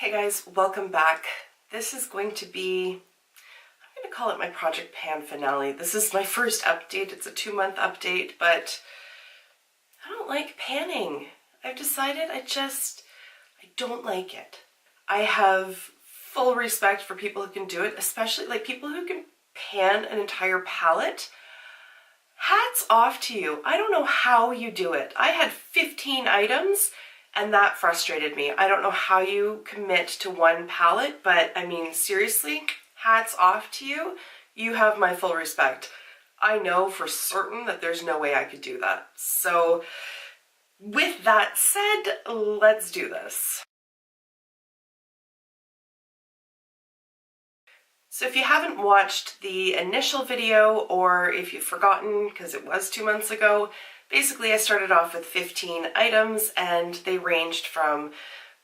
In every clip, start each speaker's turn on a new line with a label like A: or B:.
A: Hey guys, welcome back. This is going to be, I'm going to call it my Project Pan finale. This is my first update. It's a 2-month update, but I don't like panning. I've decided I don't like it. I have full respect for people who can do it, especially like people who can pan an entire palette. Hats off to you. I don't know how you do it. I had 15 items and that frustrated me. I don't know how you commit to one palette, but I mean, seriously, hats off to you. You have my full respect. I know for certain that there's no way I could do that. So with that said, let's do this. So if you haven't watched the initial video, or if you've forgotten because it was 2 months ago, basically I started off with 15 items and they ranged from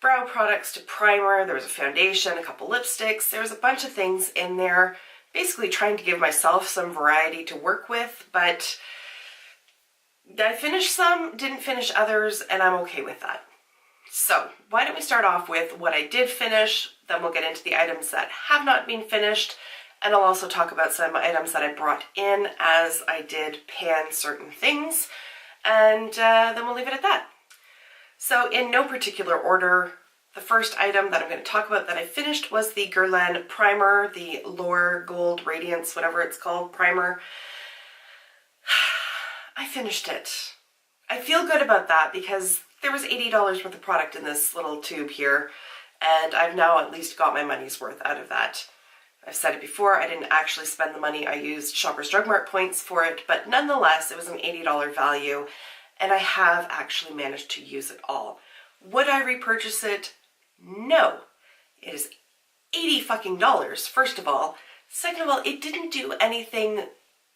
A: brow products to primer. There was a foundation, a couple lipsticks, there was a bunch of things in there, basically trying to give myself some variety to work with, but I finished some, didn't finish others, and I'm okay with that. So why don't we start off with what I did finish, then we'll get into the items that have not been finished, and I'll also talk about some items that I brought in as I did pan certain things, and then we'll leave it at that. So in no particular order, the first item that I'm going to talk about that I finished was the Guerlain primer, the Lower Gold Radiance, whatever it's called, primer. I finished it. I feel good about that because there was $80 worth of product in this little tube here, and I've now at least got my money's worth out of that. I've said it before, I didn't actually spend the money. I used Shoppers Drug Mart points for it, but nonetheless, it was an $80 value, and I have actually managed to use it all. Would I repurchase it? No. It is $80 fucking dollars, first of all. Second of all, it didn't do anything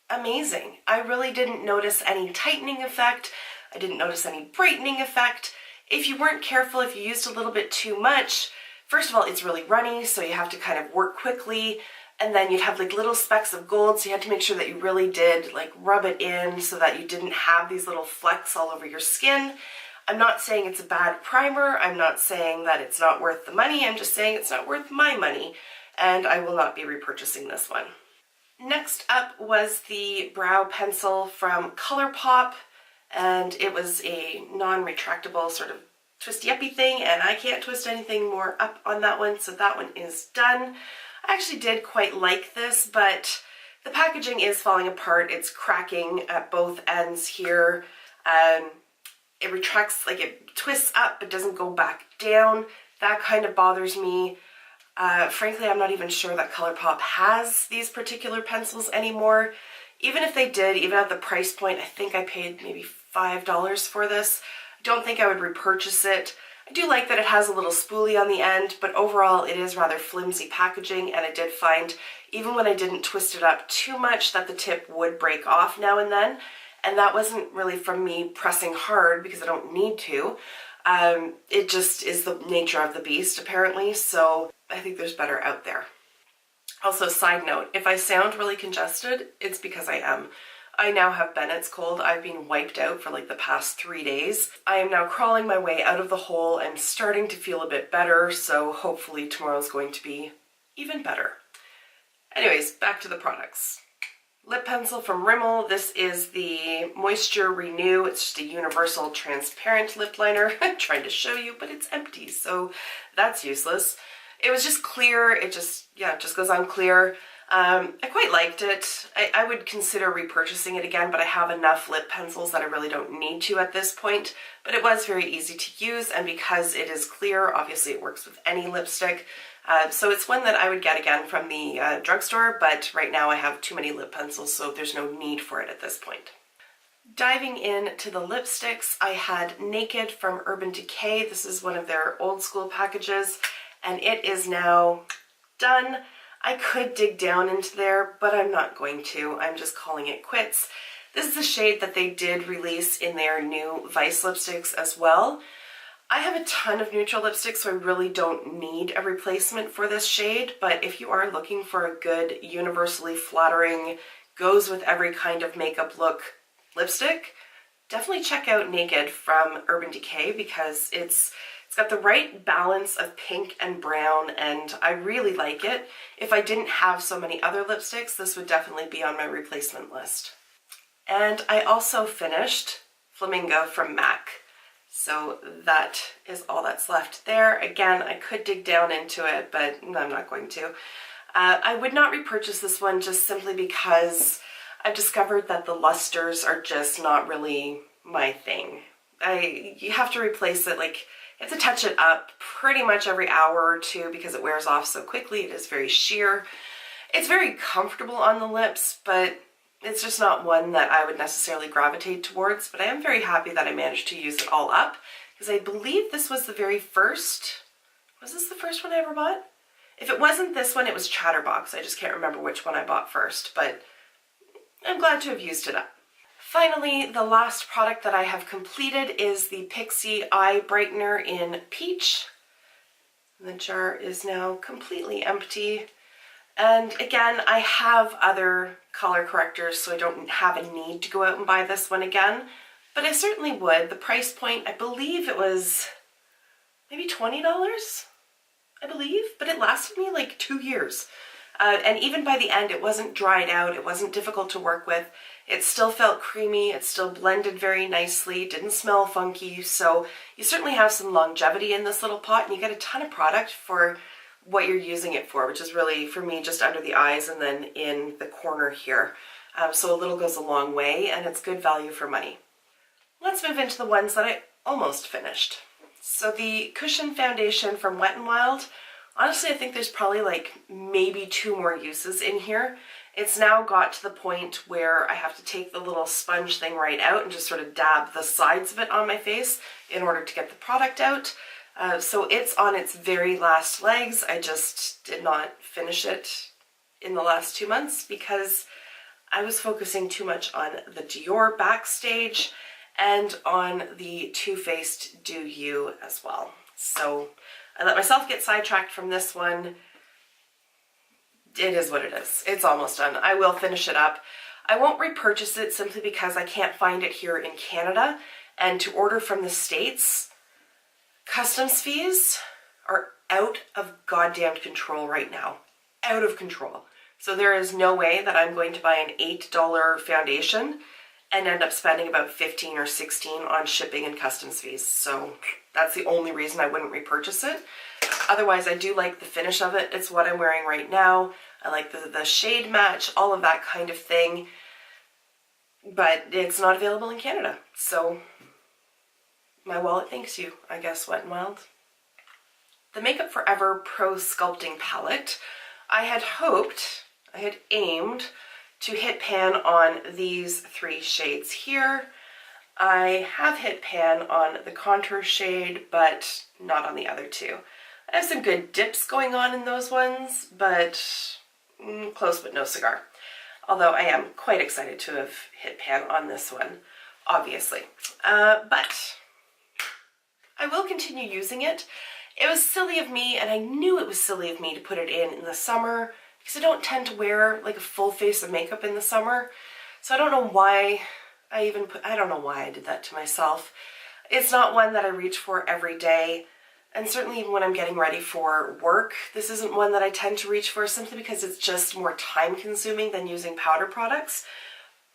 A: amazing. I really didn't notice any tightening effect. I didn't notice any brightening effect. If you weren't careful, if you used a little bit too much, first of all, it's really runny, so you have to kind of work quickly, and then you'd have like little specks of gold, so you had to make sure that you really did like rub it in so that you didn't have these little flecks all over your skin. I'm not saying it's a bad primer. I'm not saying that it's not worth the money. I'm just saying it's not worth my money, and I will not be repurchasing this one. Next up was the brow pencil from Colourpop, and it was a non-retractable sort of twisty-uppy thing, and I can't twist anything more up on that one, so that one is done. I actually did quite like this, but the packaging is falling apart. It's cracking at both ends here. It retracts, like it twists up but doesn't go back down. That kind of bothers me. Frankly, I'm not even sure that Colourpop has these particular pencils anymore. Even if they did, even at the price point, I think I paid maybe $5 for this. I don't think I would repurchase it. I do like that it has a little spoolie on the end, but overall it is rather flimsy packaging, and I did find, even when I didn't twist it up too much, that the tip would break off now and then, and that wasn't really from me pressing hard because I don't need to. It just is the nature of the beast, apparently, so I think there's better out there. Also, side note, if I sound really congested, it's because I am. I now have Bennett's cold. I've been wiped out for like the past 3 days. I am now crawling my way out of the hole. I'm starting to feel a bit better, so hopefully tomorrow's going to be even better. Anyways, back to the products. Lip pencil from Rimmel. This is the Moisture Renew. It's just a universal transparent lip liner. I'm trying to show you, but it's empty, so that's useless. It was just clear. It just goes on clear. I quite liked it. I would consider repurchasing it again, but I have enough lip pencils that I really don't need to at this point. But it was very easy to use, and because it is clear, obviously it works with any lipstick. So it's one that I would get again from the drugstore, but right now I have too many lip pencils, so there's no need for it at this point. Diving into the lipsticks, I had Naked from Urban Decay. This is one of their old school packages, and it is now done. I could dig down into there, but I'm not going to. I'm just calling it quits. This is a shade that they did release in their new Vice lipsticks as well. I have a ton of neutral lipsticks, so I really don't need a replacement for this shade, but if you are looking for a good, universally flattering, goes with every kind of makeup look lipstick, definitely check out Naked from Urban Decay because it's It's got the right balance of pink and brown, and I really like it. If I didn't have so many other lipsticks, this would definitely be on my replacement list. And I also finished Flamingo from MAC. So that is all that's left there. Again, I could dig down into it, but I'm not going to. I would not repurchase this one just simply because I've discovered that the lusters are just not really my thing. You have to replace it, like, you have to touch it up pretty much every hour or two because it wears off so quickly. It is very sheer. It's very comfortable on the lips, but it's just not one that I would necessarily gravitate towards. But I am very happy that I managed to use it all up, because I believe this was the very first. Was this the first one I ever bought? If it wasn't this one, it was Chatterbox. I just can't remember which one I bought first, but I'm glad to have used it up. Finally, the last product that I have completed is the Pixi Eye Brightener in Peach. The jar is now completely empty. And again, I have other color correctors, so I don't have a need to go out and buy this one again, but I certainly would. The price point, I believe it was maybe $20, I believe, but it lasted me like 2 years. And even by the end, it wasn't dried out, it wasn't difficult to work with. It still felt creamy, it still blended very nicely, didn't smell funky, so you certainly have some longevity in this little pot, and you get a ton of product for what you're using it for, which is really, for me, just under the eyes and then in the corner here. So a little goes a long way, and it's good value for money. Let's move into the ones that I almost finished. So the Cushion Foundation from Wet n Wild, honestly, I think there's probably like maybe 2 more uses in here. It's now got to the point where I have to take the little sponge thing right out and just sort of dab the sides of it on my face in order to get the product out. So it's on its very last legs. I just did not finish it in the last 2 months because I was focusing too much on the Dior Backstage and on the Too Faced Do You as well. So I let myself get sidetracked from this one. It is what it is. It's almost done. I will finish it up. I won't repurchase it simply because I can't find it here in Canada, and to order from the States, customs fees are out of goddamn control right now. Out of control. So there is no way that I'm going to buy an $8 foundation and end up spending about $15 or $16 on shipping and customs fees. So that's the only reason I wouldn't repurchase it. Otherwise, I do like the finish of it. It's what I'm wearing right now. I like the shade match, all of that kind of thing. But it's not available in Canada. So my wallet thanks you, I guess, Wet n Wild. The Makeup Forever Pro Sculpting palette, I had aimed to hit pan on these 3 shades here. I have hit pan on the contour shade, but not on the other 2. I have some good dips going on in those ones, but close but no cigar. Although I am quite excited to have hit pan on this one, obviously. But I will continue using it. It was silly of me, and I knew it was silly of me to put it in the summer, because I don't tend to wear like a full face of makeup in the summer. So I don't know why I don't know why I did that to myself. It's not one that I reach for every day. And certainly even when I'm getting ready for work, this isn't one that I tend to reach for simply because it's just more time consuming than using powder products.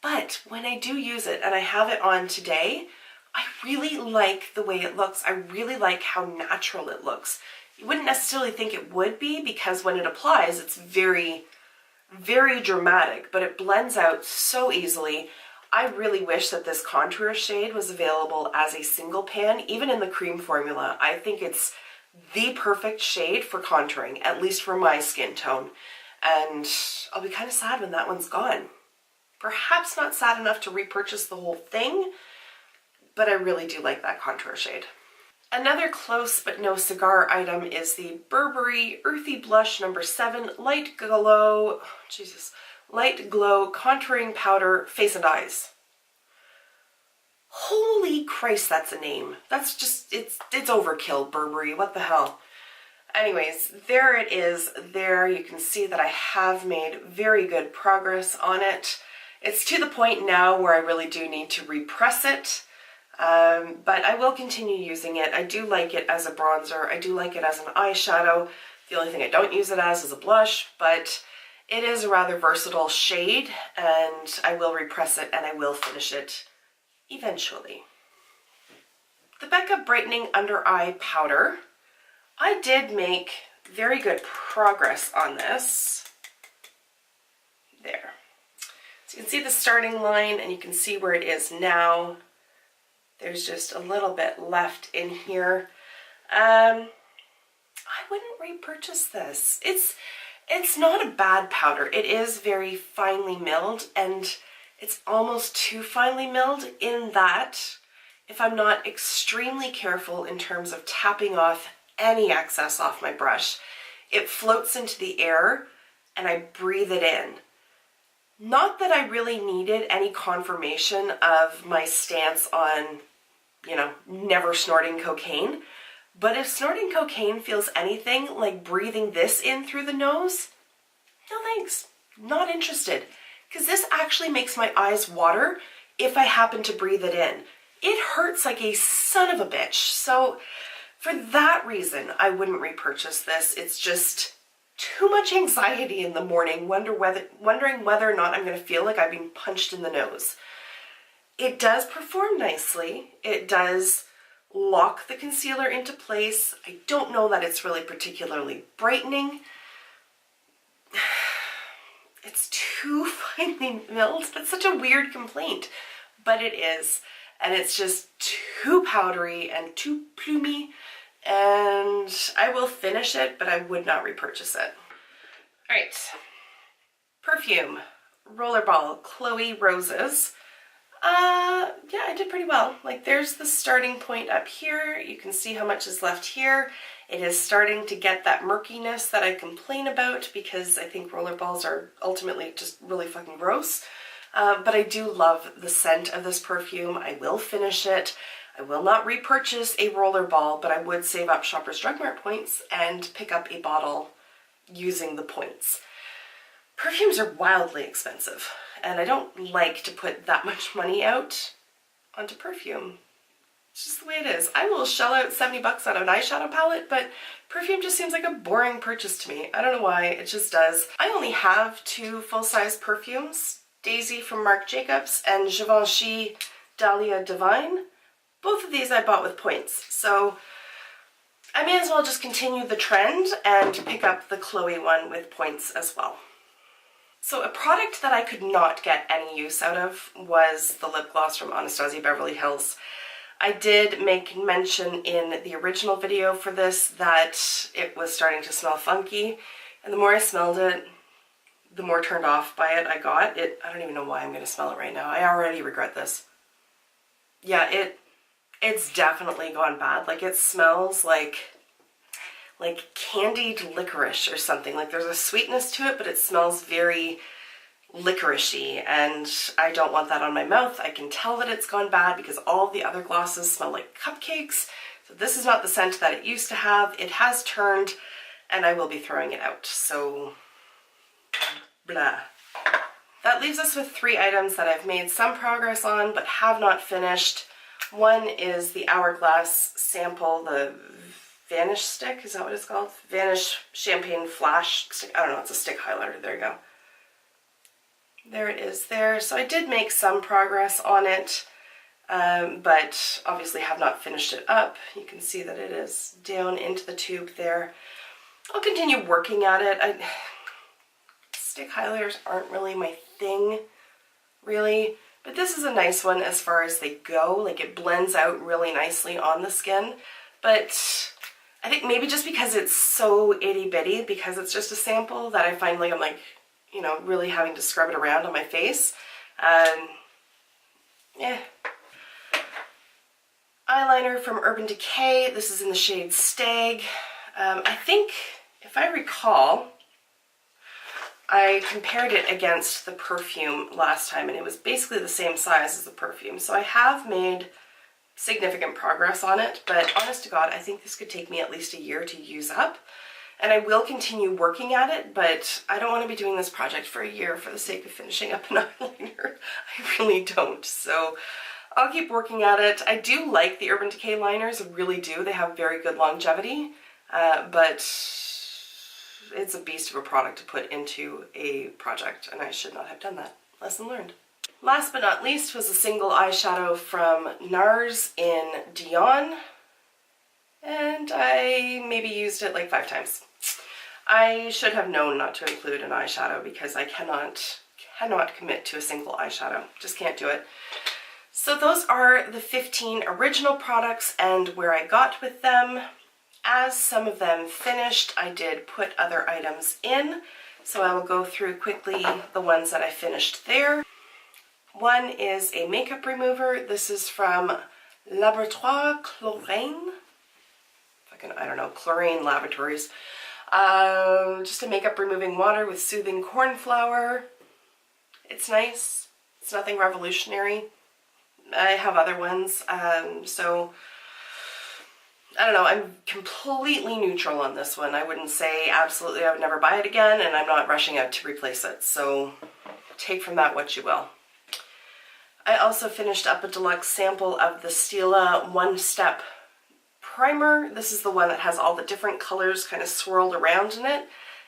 A: But when I do use it, and I have it on today, I really like the way it looks. I really like how natural it looks. You wouldn't necessarily think it would be because when it applies, it's very, very dramatic, but it blends out so easily. I really wish that this contour shade was available as a single pan, even in the cream formula. I think it's the perfect shade for contouring, at least for my skin tone. And I'll be kind of sad when that one's gone. Perhaps not sad enough to repurchase the whole thing, but I really do like that contour shade. Another close but no cigar item is the Burberry Earthy Blush No. 7 Light Glow Contouring Powder Face and Eyes. Holy Christ, that's a name. That's just, it's overkill, Burberry. What the hell? Anyways, there it is. There you can see that I have made very good progress on it. It's to the point now where I really do need to repress it. But I will continue using it. I do like it as a bronzer. I do like it as an eyeshadow. The only thing I don't use it as is a blush, but it is a rather versatile shade, and I will repress it and I will finish it eventually. The Becca Brightening Undereye Powder. I did make very good progress on this. There. So you can see the starting line and you can see where it is now. There's just a little bit left in here. I wouldn't repurchase this. It's not a bad powder. It is very finely milled, and it's almost too finely milled in that if I'm not extremely careful in terms of tapping off any excess off my brush, it floats into the air and I breathe it in. Not that I really needed any confirmation of my stance on, you know, never snorting cocaine, but if snorting cocaine feels anything like breathing this in through the nose, no thanks, not interested. Because this actually makes my eyes water if I happen to breathe it in. It hurts like a son of a bitch. So for that reason, I wouldn't repurchase this. It's just too much anxiety in the morning, wondering whether or not I'm going to feel like I've been punched in the nose. It does perform nicely. It does lock the concealer into place. I don't know that it's really particularly brightening. It's too finely milled. That's such a weird complaint, but it is. And it's just too powdery and too plumey. And I will finish it, but I would not repurchase it. All right. Perfume. Rollerball Chloe Roses. Yeah, I did pretty well. Like, there's the starting point up here. You can see how much is left here. It is starting to get that murkiness that I complain about because I think rollerballs are ultimately just really fucking gross. But I do love the scent of this perfume. I will finish it. I will not repurchase a rollerball, but I would save up Shoppers Drug Mart points and pick up a bottle using the points. Perfumes are wildly expensive, and I don't like to put that much money out onto perfume. It's just the way it is. I will shell out 70 bucks on an eyeshadow palette, but perfume just seems like a boring purchase to me. I don't know why, it just does. I only have 2 full-size perfumes, Daisy from Marc Jacobs and Givenchy Dahlia Divine. Both of these I bought with points, so I may as well just continue the trend and pick up the Chloe one with points as well. So a product that I could not get any use out of was the lip gloss from Anastasia Beverly Hills. I did make mention in the original video for this that it was starting to smell funky, and the more I smelled it, the more turned off by it I got. I don't even know why I'm going to smell it right now. I already regret this. Yeah, it's definitely gone bad. Like, it smells like candied licorice or something. Like, there's a sweetness to it, but it smells very licoricey, and I don't want that on my mouth. I can tell that it's gone bad because all the other glosses smell like cupcakes. So this is not the scent that it used to have. It has turned, and I will be throwing it out. So, blah. That leaves us with 3 items that I've made some progress on but have not finished. One is the Hourglass sample, the Vanish stick, is that what it's called? Vanish Champagne Flash stick. I don't know, it's a stick highlighter. There you go. There it is there. So I did make some progress on it, but obviously have not finished it up. You can see that it is down into the tube there. I'll continue working at it. Stick highlighters aren't really my thing, really. But this is a nice one as far as they go. Like, it blends out really nicely on the skin. But I think maybe just because it's so itty bitty, because it's just a sample, that I find like I'm like, you know, really having to scrub it around on my face. Yeah. Eyeliner from Urban Decay. This is in the shade Stag. I think, if I recall, I compared it against the perfume last time, and it was basically the same size as the perfume. So I have made significant progress on it, but honest to God, I think this could take me at least a year to use up. And I will continue working at it, but I don't want to be doing this project for a year for the sake of finishing up an eyeliner. I really don't. So I'll keep working at it. I do like the Urban Decay liners, I really do. They have very good longevity, but it's a beast of a product to put into a project, and I should not have done that. Lesson learned. Last but not least was a single eyeshadow from NARS in Dion, and I maybe used it like 5 times. I should have known not to include an eyeshadow because I cannot commit to a single eyeshadow. Just can't do it. So those are the 15 original products and where I got with them. As some of them finished, I did put other items in. So I will go through quickly the ones that I finished there. One is a makeup remover. This is from Laboratoire Chlorine. I don't know, Chlorine Laboratories. Just a makeup removing water with soothing cornflower. It's nice. It's nothing revolutionary. I have other ones, so I don't know, I'm completely neutral on this one. I wouldn't say absolutely I would never buy it again, and I'm not rushing out to replace it, so take from that what you will. I also finished up a deluxe sample of the Stila One Step Primer. This is the one that has all the different colors kind of swirled around in it.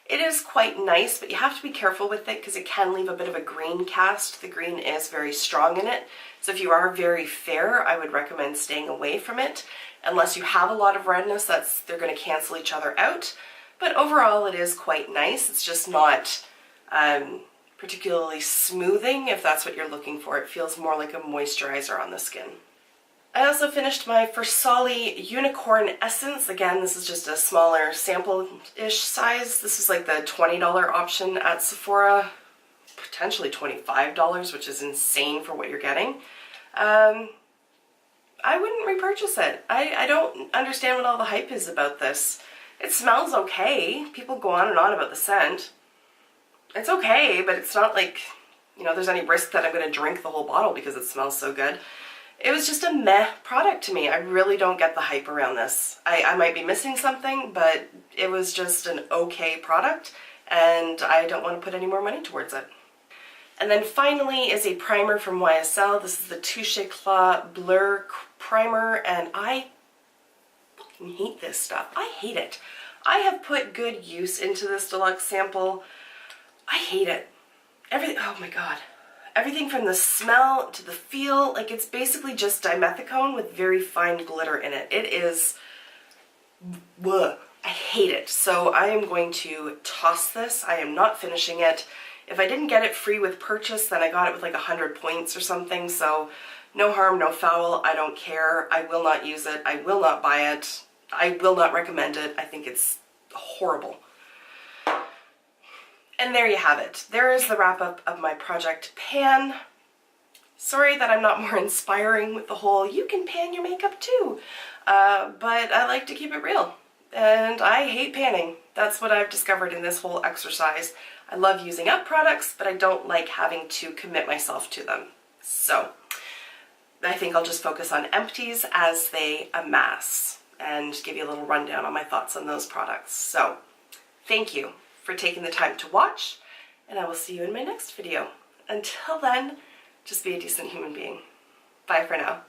A: It is quite nice, but you have to be careful with it because it can leave a bit of a green cast. The green is very strong in it. So if you are very fair, I would recommend staying away from it. Unless you have a lot of redness, they're going to cancel each other out. But overall, it is quite nice. It's just not particularly smoothing, if that's what you're looking for. It feels more like a moisturizer on the skin. I also finished my Versali Unicorn Essence. Again, this is just a smaller sample-ish size. This is like the $20 option at Sephora, potentially $25, which is insane for what you're getting. I wouldn't repurchase it. I don't understand what all the hype is about this. It smells okay. People go on and on about the scent. It's okay, but it's not like, you know, there's any risk that I'm going to drink the whole bottle because it smells so good. It was just a meh product to me. I really don't get the hype around this. I might be missing something, but it was just an okay product, and I don't want to put any more money towards it. And then finally is a primer from YSL. This is the Touche Eclat Blur Primer, and I fucking hate this stuff. I hate it. I have put good use into this deluxe sample. I hate it. Oh my god. Everything from the smell to the feel, like it's basically just dimethicone with very fine glitter in it. It is, bleh. I hate it. So I am going to toss this. I am not finishing it. If I didn't get it free with purchase, then I got it with like 100 points or something. So no harm, no foul. I don't care. I will not use it. I will not buy it. I will not recommend it. I think it's horrible. And there you have it. There is the wrap up of my project pan. Sorry that I'm not more inspiring with the whole, you can pan your makeup too. But I like to keep it real. And I hate panning. That's what I've discovered in this whole exercise. I love using up products, but I don't like having to commit myself to them. So I think I'll just focus on empties as they amass and give you a little rundown on my thoughts on those products. So thank you for taking the time to watch, and I will see you in my next video. Until then, just be a decent human being. Bye for now.